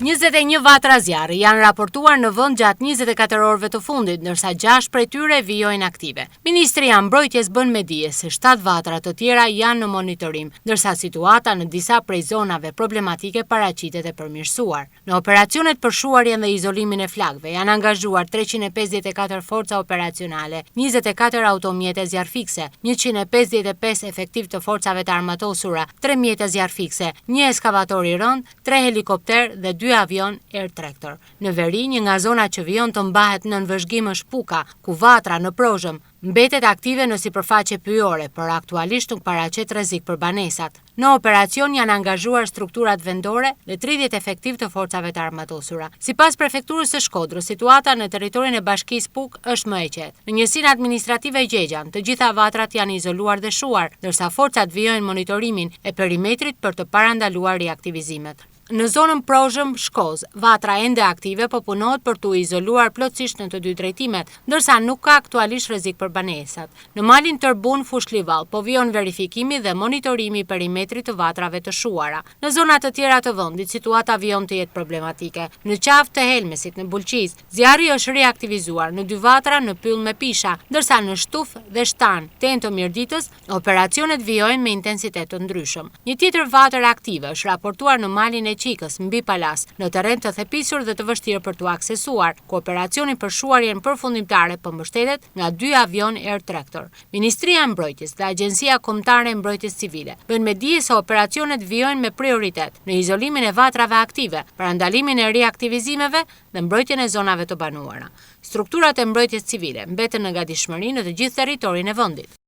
21 vatra zjarri janë raportuar në vend gjatë 24 orëve të fundit, ndërsa 6 prej tyre vijojnë aktive. Ministri i Mbrojtjes bën me dije se 7 vatra të tjera janë në monitorim, ndërsa situata në disa prej zonave problematike paraqitet e përmirësuar. Në operacionet për shuarjen dhe izolimin e flakëve janë angazhuar 354 forca operacionale, 24 automjete zjarfikse, 155 efektiv të forcave të armatosura, 3 mjete zjarfikse, 1 eskavator i rënd, 3 helikopter dhe 2 avion Air Tractor. Në veri, një nga zonat që vijon të mbahet në nënvëzhgim është Puka, ku vatra në Prozhëm mbetet aktive në sipërfaqe pyjore, por aktualisht nuk paraqet rrezik për banesat. Në operacion janë angazhuar strukturat vendore dhe 30 efektiv të forcave të armatosura. Sipas prefekturës së Shkodrës, situata në territorin e bashkisë Puk është më e qetë. Në njësinë administrative Gjegjan, të gjitha vatrat janë izoluar dhe shuar, ndërsa forcat vijojnë monitorimin e perimetrit për të parandaluar riaktivizimet. Në zonën Prozhëm, Shkoz, vatra ende aktive po punohet për t'u izoluar plotësisht në të dy drejtimet, ndërsa nuk ka aktualisht rrezik për banesat. Në malin Tërbun, Fushkllivall, po vijon verifikimi dhe monitorimi i perimetrit të vatrave të shuara. Në zona të tjera të vendit, situata vijon të jetë problematike. Në qafë të Helmesit, në Bulqiz, zjarri është riaktivizuar në 2 vatra në Pyll me Pisha, ndërsa në Shtuf dhe Shtan, Tento Mirditës, operacionet vijojnë me intensitet të ndryshëm. Një tjetër vatër aktive është raportuar në malin e Qikës, mbi Palas, në terren të thepisur dhe të vështirë për t'u aksesuar, ku operacioni për shuarjen përfundimtare po mbështetet nga 2 avion Air Tractor. Ministria e Mbrojtjes dhe Agjencia Kombëtare e Mbrojtjes Civile bën me dije se operacionet vijojnë me prioritet në izolimin e vatrave aktive, parandalimin e riaktivizimeve dhe mbrojtjen e zonave të banuara. Strukturat e mbrojtjes civile mbeten në gatishmëri në të gjithë territorin e vendit.